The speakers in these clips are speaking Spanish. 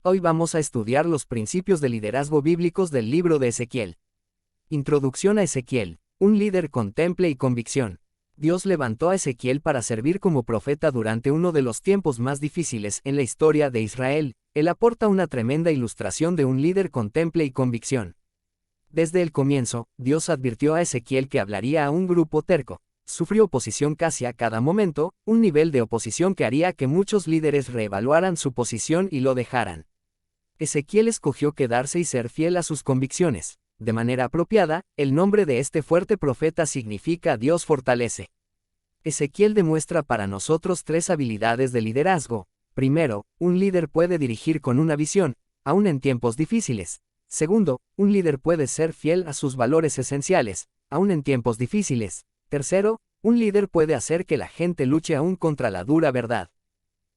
Hoy vamos a estudiar los principios de liderazgo bíblicos del libro de Ezequiel. Introducción a Ezequiel. Un líder con temple y convicción. Dios levantó a Ezequiel para servir como profeta durante uno de los tiempos más difíciles en la historia de Israel. Él aporta una tremenda ilustración de un líder con temple y convicción. Desde el comienzo, Dios advirtió a Ezequiel que hablaría a un grupo terco. Sufrió oposición casi a cada momento, un nivel de oposición que haría que muchos líderes reevaluaran su posición y lo dejaran. Ezequiel escogió quedarse y ser fiel a sus convicciones. De manera apropiada, el nombre de este fuerte profeta significa Dios fortalece. Ezequiel demuestra para nosotros tres habilidades de liderazgo. Primero, un líder puede dirigir con una visión, aun en tiempos difíciles. Segundo, un líder puede ser fiel a sus valores esenciales, aun en tiempos difíciles. Tercero, un líder puede hacer que la gente luche aún contra la dura verdad.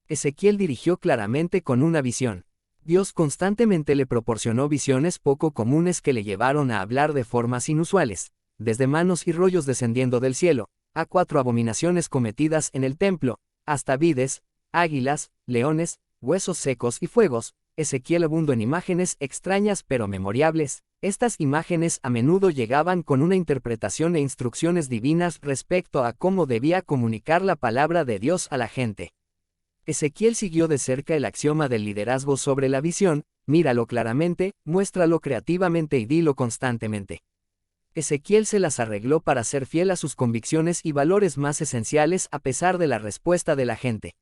Ezequiel dirigió claramente con una visión. Dios constantemente le proporcionó visiones poco comunes que le llevaron a hablar de formas inusuales, desde manos y rollos descendiendo del cielo, a 4 abominaciones cometidas en el templo, hasta vides, águilas, leones, huesos secos y fuegos. Ezequiel abundó en imágenes extrañas pero memorables. Estas imágenes a menudo llegaban con una interpretación e instrucciones divinas respecto a cómo debía comunicar la palabra de Dios a la gente. Ezequiel siguió de cerca el axioma del liderazgo sobre la visión: míralo claramente, muéstralo creativamente y dilo constantemente. Ezequiel se las arregló para ser fiel a sus convicciones y valores más esenciales a pesar de la respuesta de la gente.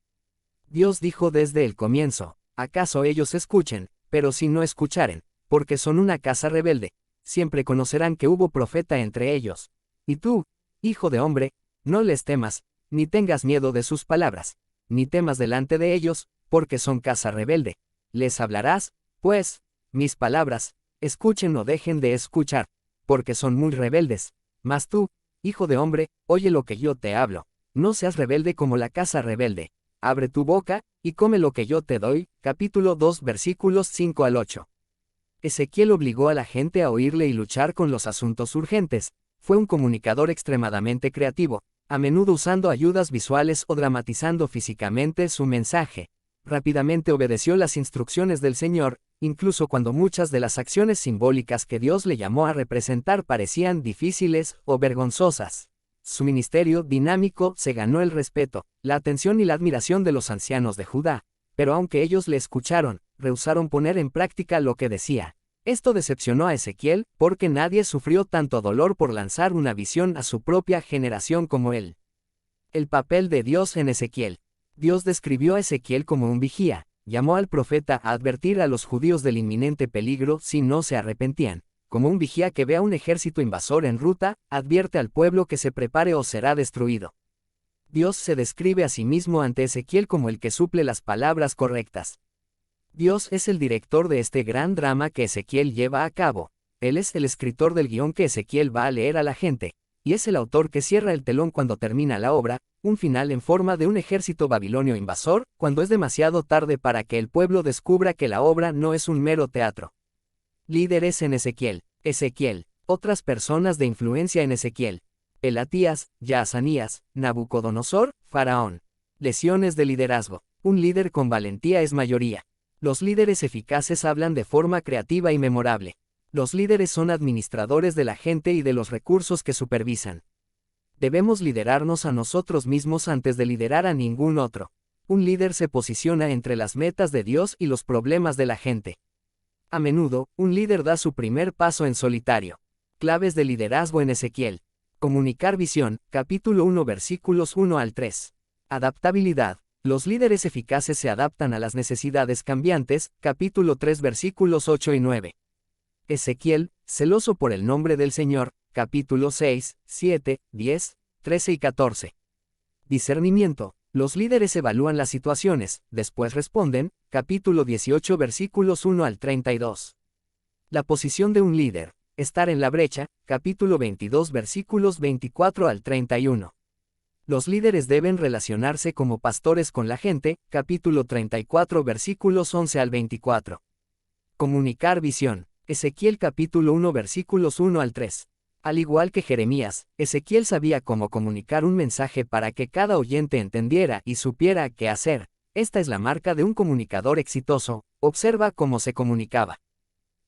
Dios dijo desde el comienzo: ¿acaso ellos escuchen? Pero si no escucharen, porque son una casa rebelde, siempre conocerán que hubo profeta entre ellos. Y tú, hijo de hombre, no les temas, ni tengas miedo de sus palabras, ni temas delante de ellos, porque son casa rebelde. Les hablarás, pues, mis palabras, escuchen o dejen de escuchar, porque son muy rebeldes. Mas tú, hijo de hombre, oye lo que yo te hablo. No seas rebelde como la casa rebelde. Abre tu boca, y come lo que yo te doy. Capítulo 2 versículos 5 al 8. Ezequiel obligó a la gente a oírle y luchar con los asuntos urgentes. Fue un comunicador extremadamente creativo, a menudo usando ayudas visuales o dramatizando físicamente su mensaje. Rápidamente obedeció las instrucciones del Señor, incluso cuando muchas de las acciones simbólicas que Dios le llamó a representar parecían difíciles o vergonzosas. Su ministerio dinámico se ganó el respeto, la atención y la admiración de los ancianos de Judá, pero aunque ellos le escucharon, rehusaron poner en práctica lo que decía. Esto decepcionó a Ezequiel, porque nadie sufrió tanto dolor por lanzar una visión a su propia generación como él. El papel de Dios en Ezequiel. Dios describió a Ezequiel como un vigía, llamó al profeta a advertir a los judíos del inminente peligro si no se arrepentían. Como un vigía que ve a un ejército invasor en ruta, advierte al pueblo que se prepare o será destruido. Dios se describe a sí mismo ante Ezequiel como el que suple las palabras correctas. Dios es el director de este gran drama que Ezequiel lleva a cabo. Él es el escritor del guión que Ezequiel va a leer a la gente, y es el autor que cierra el telón cuando termina la obra, un final en forma de un ejército babilonio invasor, cuando es demasiado tarde para que el pueblo descubra que la obra no es un mero teatro. Líderes en Ezequiel. Ezequiel. Otras personas de influencia en Ezequiel. Pelatías, Yaazanías, Nabucodonosor, Faraón. Lesiones de liderazgo. Un líder con valentía es mayoría. Los líderes eficaces hablan de forma creativa y memorable. Los líderes son administradores de la gente y de los recursos que supervisan. Debemos liderarnos a nosotros mismos antes de liderar a ningún otro. Un líder se posiciona entre las metas de Dios y los problemas de la gente. A menudo, un líder da su primer paso en solitario. Claves de liderazgo en Ezequiel. Comunicar visión, capítulo 1 versículos 1 al 3. Adaptabilidad. Los líderes eficaces se adaptan a las necesidades cambiantes, capítulo 3 versículos 8 y 9. Ezequiel, celoso por el nombre del Señor, capítulo 6, 7, 10, 13 y 14. Discernimiento. Los líderes evalúan las situaciones, después responden, capítulo 18 versículos 1 al 32. La posición de un líder. Estar en la brecha, capítulo 22 versículos 24 al 31. Los líderes deben relacionarse como pastores con la gente, capítulo 34 versículos 11 al 24. Comunicar visión. Ezequiel capítulo 1 versículos 1 al 3. Al igual que Jeremías, Ezequiel sabía cómo comunicar un mensaje para que cada oyente entendiera y supiera qué hacer. Esta es la marca de un comunicador exitoso. Observa cómo se comunicaba.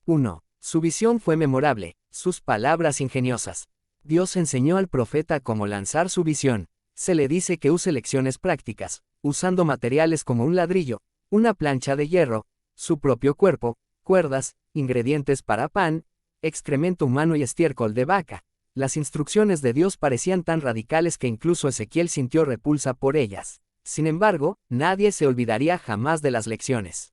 1. Su visión fue memorable, sus palabras ingeniosas. Dios enseñó al profeta cómo lanzar su visión. Se le dice que use lecciones prácticas, usando materiales como un ladrillo, una plancha de hierro, su propio cuerpo, cuerdas, ingredientes para pan, excremento humano y estiércol de vaca. Las instrucciones de Dios parecían tan radicales que incluso Ezequiel sintió repulsa por ellas. Sin embargo, nadie se olvidaría jamás de las lecciones.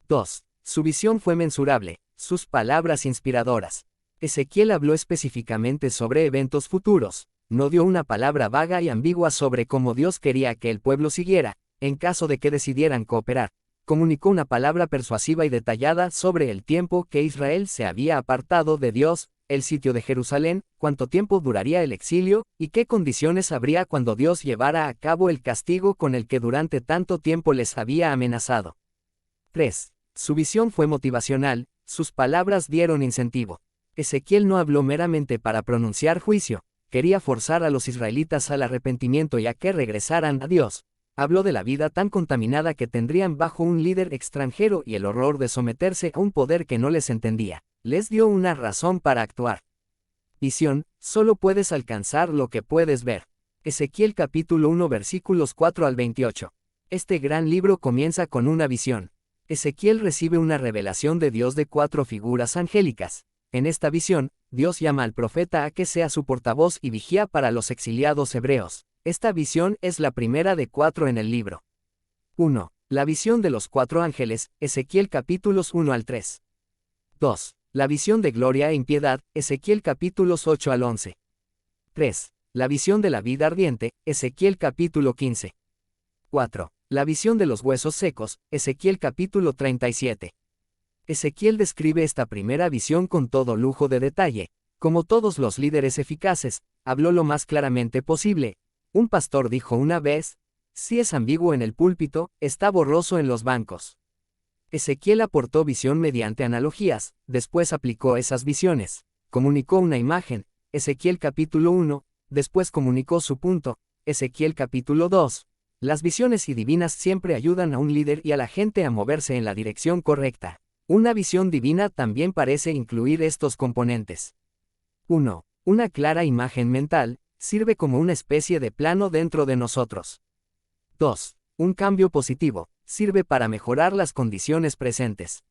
2. Su visión fue mensurable, sus palabras inspiradoras. Ezequiel habló específicamente sobre eventos futuros, no dio una palabra vaga y ambigua sobre cómo Dios quería que el pueblo siguiera, en caso de que decidieran cooperar. Comunicó una palabra persuasiva y detallada sobre el tiempo que Israel se había apartado de Dios, el sitio de Jerusalén, cuánto tiempo duraría el exilio, y qué condiciones habría cuando Dios llevara a cabo el castigo con el que durante tanto tiempo les había amenazado. 3. Su visión fue motivacional, sus palabras dieron incentivo. Ezequiel no habló meramente para pronunciar juicio, quería forzar a los israelitas al arrepentimiento y a que regresaran a Dios. Habló de la vida tan contaminada que tendrían bajo un líder extranjero y el horror de someterse a un poder que no les entendía. Les dio una razón para actuar. Visión, solo puedes alcanzar lo que puedes ver. Ezequiel capítulo 1 versículos 4 al 28. Este gran libro comienza con una visión. Ezequiel recibe una revelación de Dios de 4 figuras angélicas. En esta visión, Dios llama al profeta a que sea su portavoz y vigía para los exiliados hebreos. Esta visión es la primera de 4 en el libro. 1. La visión de los 4 ángeles, Ezequiel capítulos 1 al 3. 2. La visión de gloria e impiedad, Ezequiel capítulos 8 al 11. 3. La visión de la vida ardiente, Ezequiel capítulo 15. 4. La visión de los huesos secos, Ezequiel capítulo 37. Ezequiel describe esta primera visión con todo lujo de detalle. Como todos los líderes eficaces, habló lo más claramente posible. Un pastor dijo una vez, si es ambiguo en el púlpito, está borroso en los bancos. Ezequiel aportó visión mediante analogías, después aplicó esas visiones. Comunicó una imagen, Ezequiel capítulo 1, después comunicó su punto, Ezequiel capítulo 2. Las visiones y divinas siempre ayudan a un líder y a la gente a moverse en la dirección correcta. Una visión divina también parece incluir estos componentes. 1. Una clara imagen mental, sirve como una especie de plano dentro de nosotros. 2. Un cambio positivo, sirve para mejorar las condiciones presentes.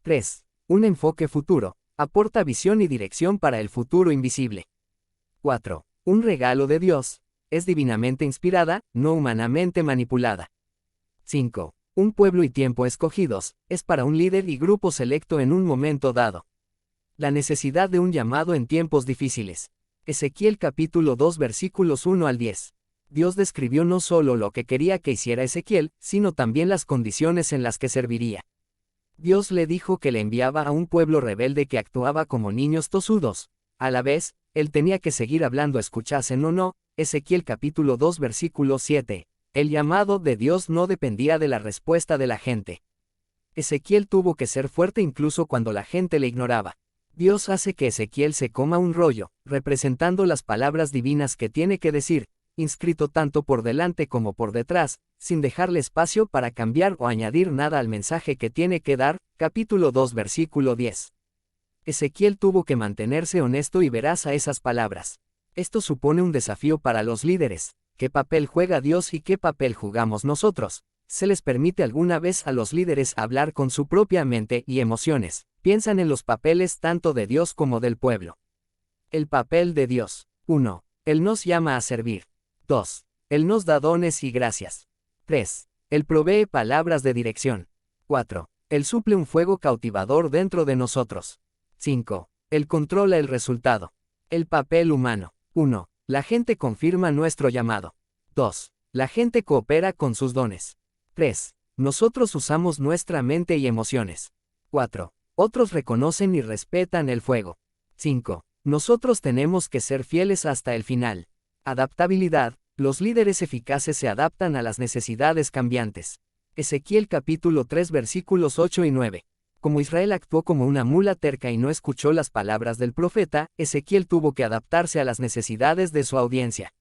3. Un enfoque futuro, aporta visión y dirección para el futuro invisible. 4. Un regalo de Dios, es divinamente inspirada, no humanamente manipulada. 5. Un pueblo y tiempo escogidos, es para un líder y grupo selecto en un momento dado. La necesidad de un llamado en tiempos difíciles. Ezequiel capítulo 2 versículos 1 al 10. Dios describió no solo lo que quería que hiciera Ezequiel, sino también las condiciones en las que serviría. Dios le dijo que le enviaba a un pueblo rebelde que actuaba como niños tosudos. A la vez, él tenía que seguir hablando escuchasen o no. Ezequiel capítulo 2 versículo 7. El llamado de Dios no dependía de la respuesta de la gente. Ezequiel tuvo que ser fuerte incluso cuando la gente le ignoraba. Dios hace que Ezequiel se coma un rollo, representando las palabras divinas que tiene que decir, inscrito tanto por delante como por detrás, sin dejarle espacio para cambiar o añadir nada al mensaje que tiene que dar. Capítulo 2 versículo 10. Ezequiel tuvo que mantenerse honesto y veraz a esas palabras. Esto supone un desafío para los líderes. ¿Qué papel juega Dios y qué papel jugamos nosotros? ¿Se les permite alguna vez a los líderes hablar con su propia mente y emociones? Piensan en los papeles tanto de Dios como del pueblo. El papel de Dios. 1. Él nos llama a servir. 2. Él nos da dones y gracias. 3. Él provee palabras de dirección. 4. Él suple un fuego cautivador dentro de nosotros. 5. Él controla el resultado. El papel humano. 1. La gente confirma nuestro llamado. 2. La gente coopera con sus dones. 3. Nosotros usamos nuestra mente y emociones. 4. Otros reconocen y respetan el fuego. 5. Nosotros tenemos que ser fieles hasta el final. Adaptabilidad. Los líderes eficaces se adaptan a las necesidades cambiantes. Ezequiel capítulo 3 versículos 8 y 9. Como Israel actuó como una mula terca y no escuchó las palabras del profeta, Ezequiel tuvo que adaptarse a las necesidades de su audiencia.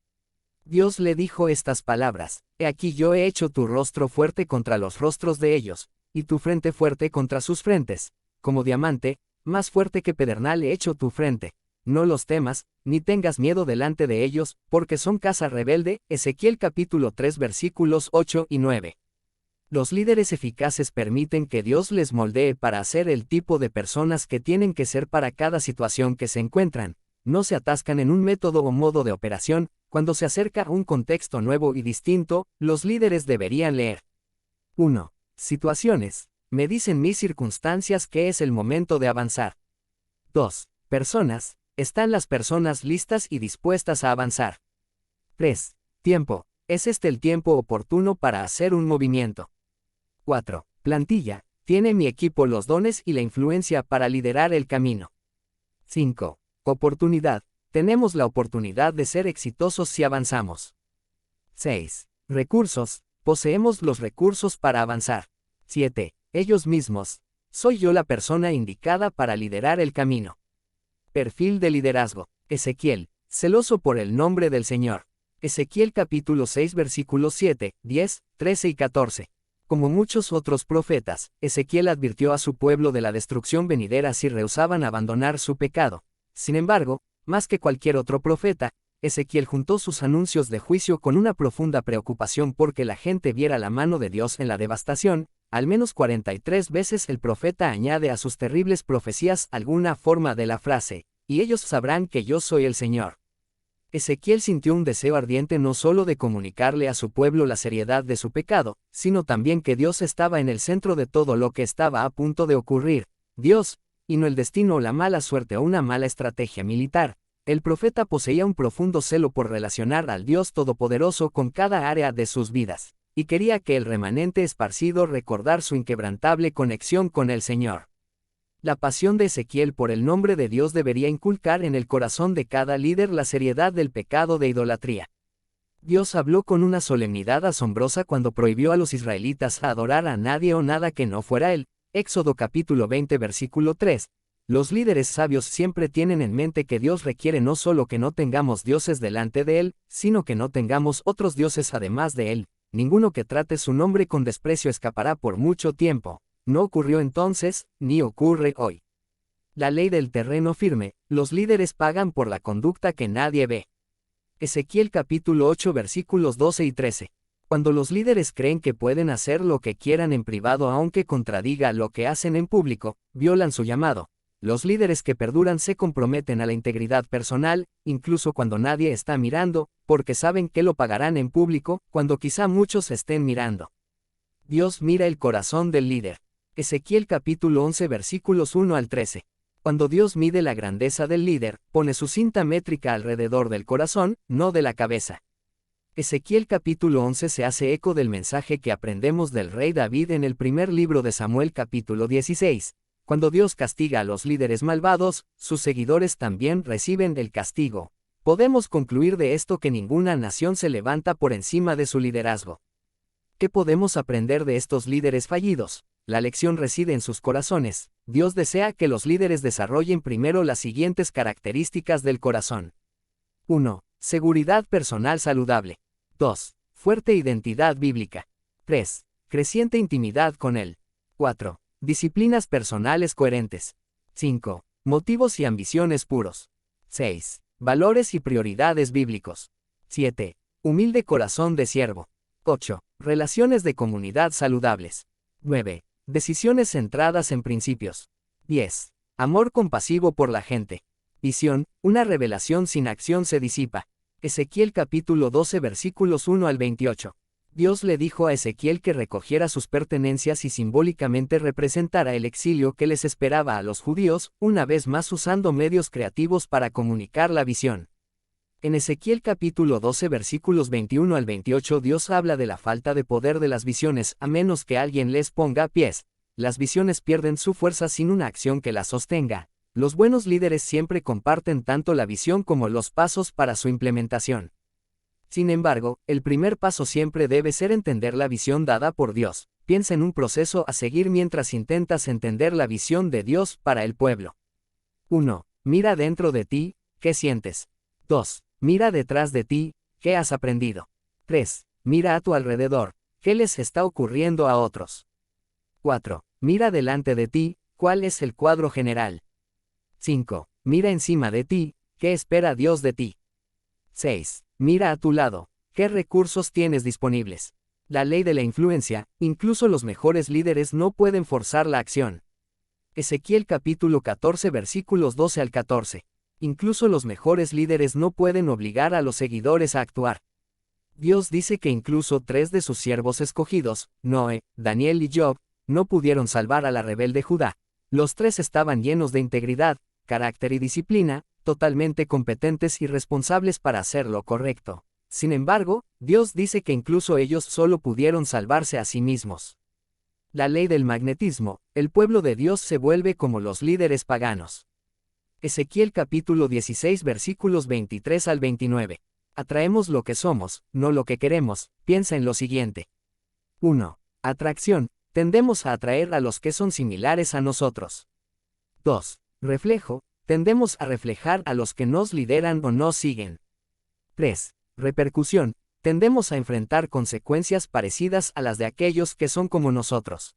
Dios le dijo estas palabras: He aquí yo he hecho tu rostro fuerte contra los rostros de ellos, y tu frente fuerte contra sus frentes. Como diamante, más fuerte que pedernal he hecho tu frente. No los temas, ni tengas miedo delante de ellos, porque son casa rebelde. Ezequiel capítulo 3 versículos 8 y 9. Los líderes eficaces permiten que Dios les moldee para ser el tipo de personas que tienen que ser para cada situación que se encuentran. No se atascan en un método o modo de operación. Cuando se acerca a un contexto nuevo y distinto, los líderes deberían leer. 1. Situaciones. Me dicen mis circunstancias que es el momento de avanzar. 2. Personas. Están las personas listas y dispuestas a avanzar. 3. Tiempo. Es este el tiempo oportuno para hacer un movimiento. 4. Plantilla. Tiene mi equipo los dones y la influencia para liderar el camino. 5. Oportunidad. Tenemos la oportunidad de ser exitosos si avanzamos. 6. Recursos. Poseemos los recursos para avanzar. 7. Ellos mismos. Soy yo la persona indicada para liderar el camino. Perfil de liderazgo. Ezequiel, celoso por el nombre del Señor. Ezequiel capítulo 6 versículos 7, 10, 13 y 14. Como muchos otros profetas, Ezequiel advirtió a su pueblo de la destrucción venidera si rehusaban abandonar su pecado. Sin embargo, más que cualquier otro profeta, Ezequiel juntó sus anuncios de juicio con una profunda preocupación porque la gente viera la mano de Dios en la devastación. Al menos 43 veces el profeta añade a sus terribles profecías alguna forma de la frase, y ellos sabrán que yo soy el Señor. Ezequiel sintió un deseo ardiente no solo de comunicarle a su pueblo la seriedad de su pecado, sino también que Dios estaba en el centro de todo lo que estaba a punto de ocurrir. Dios, y no el destino o la mala suerte o una mala estrategia militar. El profeta poseía un profundo celo por relacionar al Dios Todopoderoso con cada área de sus vidas, y quería que el remanente esparcido recordar su inquebrantable conexión con el Señor. La pasión de Ezequiel por el nombre de Dios debería inculcar en el corazón de cada líder la seriedad del pecado de idolatría. Dios habló con una solemnidad asombrosa cuando prohibió a los israelitas adorar a nadie o nada que no fuera Él. Éxodo capítulo 20 versículo 3. Los líderes sabios siempre tienen en mente que Dios requiere no solo que no tengamos dioses delante de Él, sino que no tengamos otros dioses además de Él. Ninguno que trate su nombre con desprecio escapará por mucho tiempo. No ocurrió entonces, ni ocurre hoy. La ley del terreno firme. Los líderes pagan por la conducta que nadie ve. Ezequiel capítulo 8 versículos 12 y 13. Cuando los líderes creen que pueden hacer lo que quieran en privado aunque contradiga lo que hacen en público, violan su llamado. Los líderes que perduran se comprometen a la integridad personal, incluso cuando nadie está mirando, porque saben que lo pagarán en público, cuando quizá muchos estén mirando. Dios mira el corazón del líder. Ezequiel capítulo 11 versículos 1 al 13. Cuando Dios mide la grandeza del líder, pone su cinta métrica alrededor del corazón, no de la cabeza. Ezequiel capítulo 11 se hace eco del mensaje que aprendemos del rey David en el primer libro de Samuel capítulo 16. Cuando Dios castiga a los líderes malvados, sus seguidores también reciben el castigo. Podemos concluir de esto que ninguna nación se levanta por encima de su liderazgo. ¿Qué podemos aprender de estos líderes fallidos? La lección reside en sus corazones. Dios desea que los líderes desarrollen primero las siguientes características del corazón. 1. Seguridad personal saludable. 2. Fuerte identidad bíblica. 3. Creciente intimidad con Él. 4. Disciplinas personales coherentes. 5. Motivos y ambiciones puros. 6. Valores y prioridades bíblicos. 7. Humilde corazón de siervo. 8. Relaciones de comunidad saludables. 9. Decisiones centradas en principios. 10. Amor compasivo por la gente. Visión, una revelación sin acción se disipa. Ezequiel capítulo 12 versículos 1 al 28. Dios le dijo a Ezequiel que recogiera sus pertenencias y simbólicamente representara el exilio que les esperaba a los judíos, una vez más usando medios creativos para comunicar la visión. En Ezequiel capítulo 12 versículos 21 al 28 Dios habla de la falta de poder de las visiones a menos que alguien les ponga pies. Las visiones pierden su fuerza sin una acción que las sostenga. Los buenos líderes siempre comparten tanto la visión como los pasos para su implementación. Sin embargo, el primer paso siempre debe ser entender la visión dada por Dios. Piensa en un proceso a seguir mientras intentas entender la visión de Dios para el pueblo. 1. Mira dentro de ti, ¿qué sientes? 2. Mira detrás de ti, ¿Qué has aprendido? 3. Mira a tu alrededor. ¿Qué les está ocurriendo a otros? 4. Mira delante de ti, ¿cuál es el cuadro general? 5. Mira encima de ti, ¿qué espera Dios de ti? 6. Mira a tu lado, ¿qué recursos tienes disponibles? La ley de la influencia, incluso los mejores líderes no pueden forzar la acción. Ezequiel capítulo 14 versículos 12 al 14. Incluso los mejores líderes no pueden obligar a los seguidores a actuar. Dios dice que incluso 3 de sus siervos escogidos, Noé, Daniel y Job, no pudieron salvar a la rebelde Judá. Los 3 estaban llenos de integridad, carácter y disciplina, totalmente competentes y responsables para hacer lo correcto. Sin embargo, Dios dice que incluso ellos solo pudieron salvarse a sí mismos. La ley del magnetismo, el pueblo de Dios se vuelve como los líderes paganos. Ezequiel capítulo 16 versículos 23 al 29. Atraemos lo que somos, no lo que queremos. Piensa en lo siguiente. 1. Atracción. Tendemos a atraer a los que son similares a nosotros. 2. Reflejo. Tendemos a reflejar a los que nos lideran o nos siguen. 3. Repercusión. Tendemos a enfrentar consecuencias parecidas a las de aquellos que son como nosotros.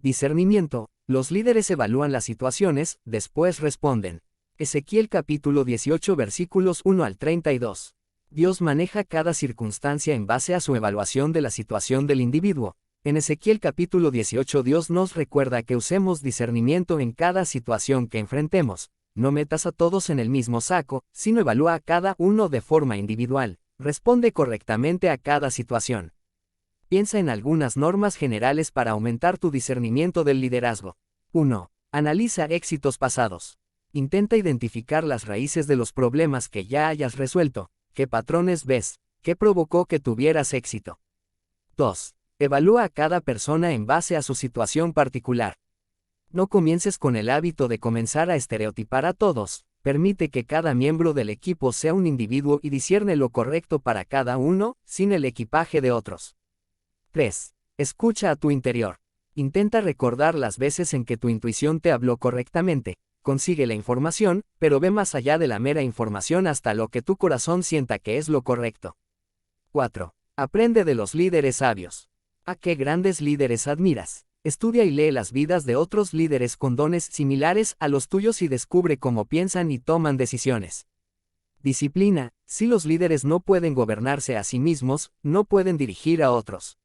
Discernimiento. Los líderes evalúan las situaciones, después responden. Ezequiel capítulo 18 versículos 1 al 32. Dios maneja cada circunstancia en base a su evaluación de la situación del individuo. En Ezequiel capítulo 18 Dios nos recuerda que usemos discernimiento en cada situación que enfrentemos. No metas a todos en el mismo saco, sino evalúa a cada uno de forma individual. Responde correctamente a cada situación. Piensa en algunas normas generales para aumentar tu discernimiento del liderazgo. 1. Analiza éxitos pasados. Intenta identificar las raíces de los problemas que ya hayas resuelto. ¿Qué patrones ves? ¿Qué provocó que tuvieras éxito? 2. Evalúa a cada persona en base a su situación particular. No comiences con el hábito de comenzar a estereotipar a todos. Permite que cada miembro del equipo sea un individuo y discierne lo correcto para cada uno, sin el equipaje de otros. 3. Escucha a tu interior. Intenta recordar las veces en que tu intuición te habló correctamente. Consigue la información, pero ve más allá de la mera información hasta lo que tu corazón sienta que es lo correcto. 4. Aprende de los líderes sabios. ¿A qué grandes líderes admiras? Estudia y lee las vidas de otros líderes con dones similares a los tuyos y descubre cómo piensan y toman decisiones. Disciplina. Si los líderes no pueden gobernarse a sí mismos, no pueden dirigir a otros.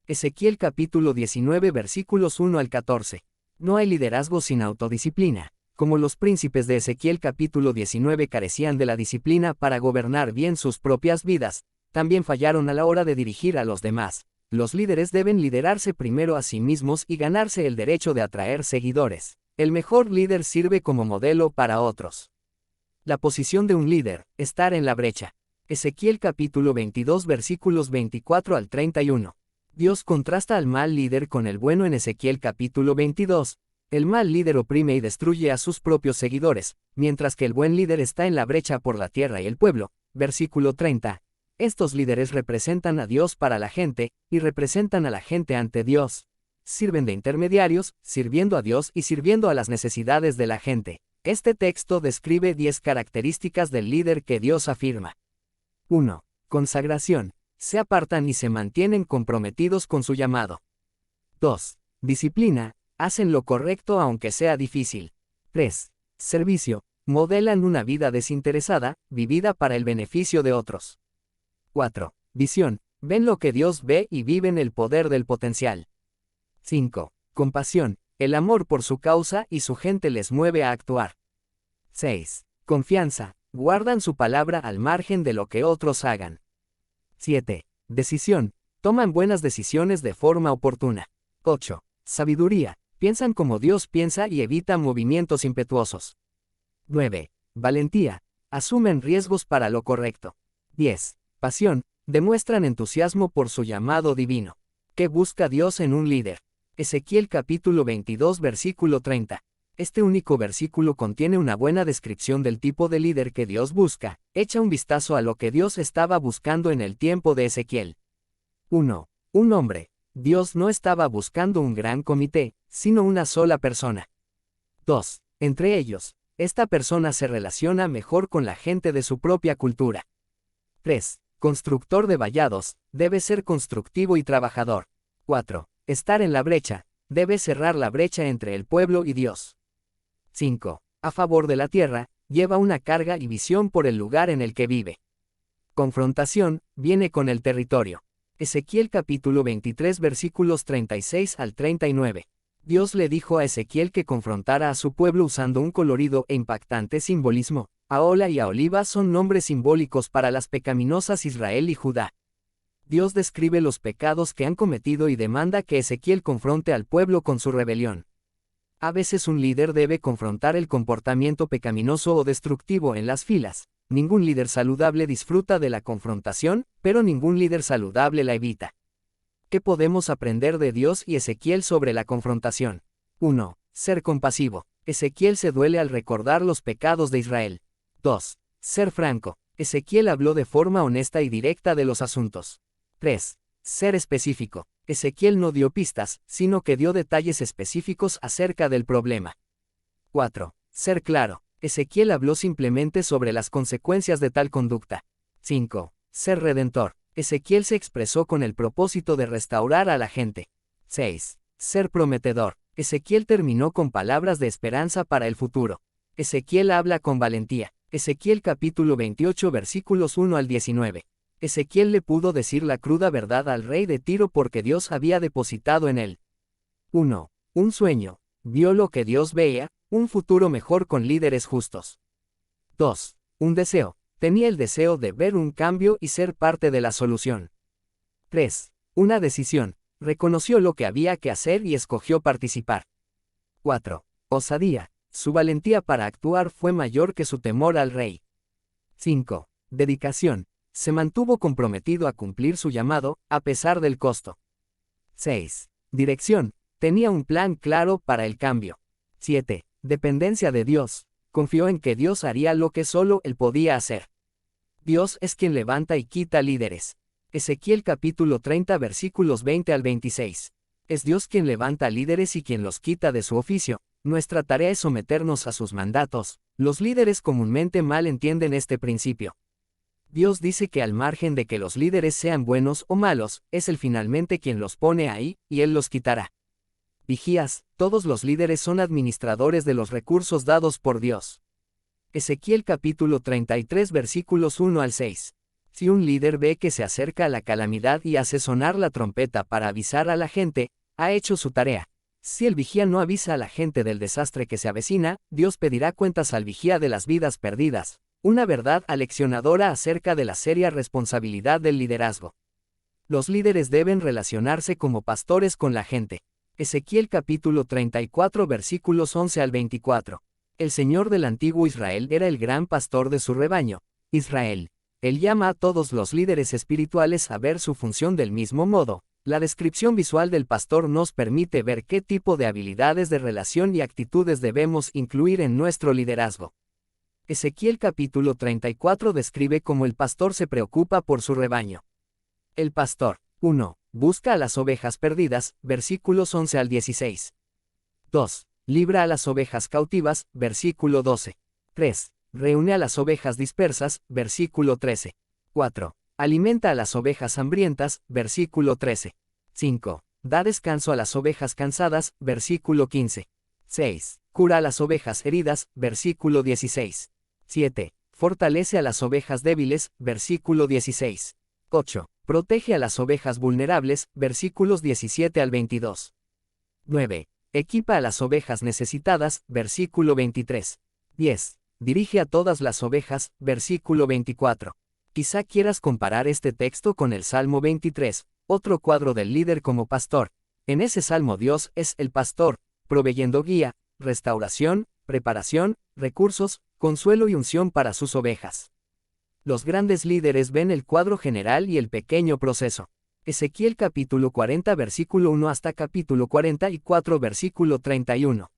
Ezequiel capítulo 19 versículos 1 al 14. No hay liderazgo sin autodisciplina. Como los príncipes de Ezequiel capítulo 19 carecían de la disciplina para gobernar bien sus propias vidas, también fallaron a la hora de dirigir a los demás. Los líderes deben liderarse primero a sí mismos y ganarse el derecho de atraer seguidores. El mejor líder sirve como modelo para otros. La posición de un líder, estar en la brecha. Ezequiel capítulo 22 versículos 24 al 31. Dios contrasta al mal líder con el bueno en Ezequiel capítulo 22. El mal líder oprime y destruye a sus propios seguidores, mientras que el buen líder está en la brecha por la tierra y el pueblo. Versículo 30. Estos líderes representan a Dios para la gente, y representan a la gente ante Dios. Sirven de intermediarios, sirviendo a Dios y sirviendo a las necesidades de la gente. Este texto describe 10 características del líder que Dios afirma. 1. Consagración. Se apartan y se mantienen comprometidos con su llamado. 2. Disciplina. Hacen lo correcto aunque sea difícil. 3. Servicio. Modelan una vida desinteresada, vivida para el beneficio de otros. 4. Visión. Ven lo que Dios ve y viven el poder del potencial. 5. Compasión. El amor por su causa y su gente les mueve a actuar. 6. Confianza. Guardan su palabra al margen de lo que otros hagan. 7. Decisión. Toman buenas decisiones de forma oportuna. 8. Sabiduría. Piensan como Dios piensa y evitan movimientos impetuosos. 9. Valentía. Asumen riesgos para lo correcto. 10. Pasión. Demuestran entusiasmo por su llamado divino. ¿Qué busca Dios en un líder? Ezequiel capítulo 22 versículo 30. Este único versículo contiene una buena descripción del tipo de líder que Dios busca. Echa un vistazo a lo que Dios estaba buscando en el tiempo de Ezequiel. 1. Un hombre. Dios no estaba buscando un gran comité, sino una sola persona. 2. Entre ellos, esta persona se relaciona mejor con la gente de su propia cultura. 3. Constructor de vallados, debe ser constructivo y trabajador. 4. Estar en la brecha, debe cerrar la brecha entre el pueblo y Dios. 5. A favor de la tierra, lleva una carga y visión por el lugar en el que vive. Confrontación, viene con el territorio. Ezequiel capítulo 23 versículos 36 al 39. Dios le dijo a Ezequiel que confrontara a su pueblo usando un colorido e impactante simbolismo. Ahola y Aholiba son nombres simbólicos para las pecaminosas Israel y Judá. Dios describe los pecados que han cometido y demanda que Ezequiel confronte al pueblo con su rebelión. A veces un líder debe confrontar el comportamiento pecaminoso o destructivo en las filas. Ningún líder saludable disfruta de la confrontación, pero ningún líder saludable la evita. ¿Qué podemos aprender de Dios y Ezequiel sobre la confrontación? 1. Ser compasivo. Ezequiel se duele al recordar los pecados de Israel. 2. Ser franco. Ezequiel habló de forma honesta y directa de los asuntos. 3. Ser específico. Ezequiel no dio pistas, sino que dio detalles específicos acerca del problema. 4. Ser claro. Ezequiel habló simplemente sobre las consecuencias de tal conducta. 5. Ser redentor. Ezequiel se expresó con el propósito de restaurar a la gente. 6. Ser prometedor. Ezequiel terminó con palabras de esperanza para el futuro. Ezequiel habla con valentía. Ezequiel capítulo 28 versículos 1 al 19. Ezequiel le pudo decir la cruda verdad al rey de Tiro porque Dios había depositado en él. 1. Un sueño. Vio lo que Dios veía, un futuro mejor con líderes justos. 2. Un deseo. Tenía el deseo de ver un cambio y ser parte de la solución. 3. Una decisión. Reconoció lo que había que hacer y escogió participar. 4. Osadía. Su valentía para actuar fue mayor que su temor al rey. 5. Dedicación. Se mantuvo comprometido a cumplir su llamado, a pesar del costo. 6. Dirección. Tenía un plan claro para el cambio. 7. Dependencia de Dios. Confió en que Dios haría lo que solo él podía hacer. Dios es quien levanta y quita líderes. Ezequiel capítulo 30 versículos 20 al 26. Es Dios quien levanta líderes y quien los quita de su oficio. Nuestra tarea es someternos a sus mandatos. Los líderes comúnmente mal entienden este principio. Dios dice que al margen de que los líderes sean buenos o malos, es Él finalmente quien los pone ahí, y Él los quitará. Vigías, todos los líderes son administradores de los recursos dados por Dios. Ezequiel capítulo 33 versículos 1 al 6. Si un líder ve que se acerca la calamidad y hace sonar la trompeta para avisar a la gente, ha hecho su tarea. Si el vigía no avisa a la gente del desastre que se avecina, Dios pedirá cuentas al vigía de las vidas perdidas. Una verdad aleccionadora acerca de la seria responsabilidad del liderazgo. Los líderes deben relacionarse como pastores con la gente. Ezequiel capítulo 34 versículos 11 al 24. El Señor del antiguo Israel era el gran pastor de su rebaño, Israel. Él llama a todos los líderes espirituales a ver su función del mismo modo. La descripción visual del pastor nos permite ver qué tipo de habilidades de relación y actitudes debemos incluir en nuestro liderazgo. Ezequiel capítulo 34 describe cómo el pastor se preocupa por su rebaño. El pastor, 1. Busca a las ovejas perdidas, versículos 11 al 16. 2. Libra a las ovejas cautivas, versículo 12. 3. Reúne a las ovejas dispersas, versículo 13. 4. Alimenta a las ovejas hambrientas, versículo 13. 5. Da descanso a las ovejas cansadas, versículo 15. 6. Cura a las ovejas heridas, versículo 16. 7. Fortalece a las ovejas débiles, versículo 16. 8. Protege a las ovejas vulnerables, versículos 17 al 22. 9. Equipa a las ovejas necesitadas, versículo 23. 10. Dirige a todas las ovejas, versículo 24. Quizá quieras comparar este texto con el Salmo 23, otro cuadro del líder como pastor. En ese salmo Dios es el pastor, proveyendo guía, restauración, preparación, recursos, consuelo y unción para sus ovejas. Los grandes líderes ven el cuadro general y el pequeño proceso. Ezequiel capítulo 40 versículo 1 hasta capítulo 44 versículo 31.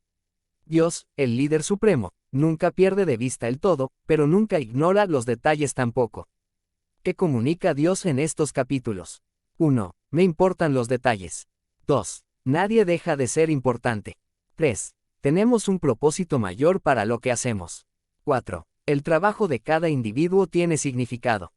Dios, el líder supremo, nunca pierde de vista el todo, pero nunca ignora los detalles tampoco. ¿Qué comunica Dios en estos capítulos? 1. Me importan los detalles. 2. Nadie deja de ser importante. 3. Tenemos un propósito mayor para lo que hacemos. 4. El trabajo de cada individuo tiene significado.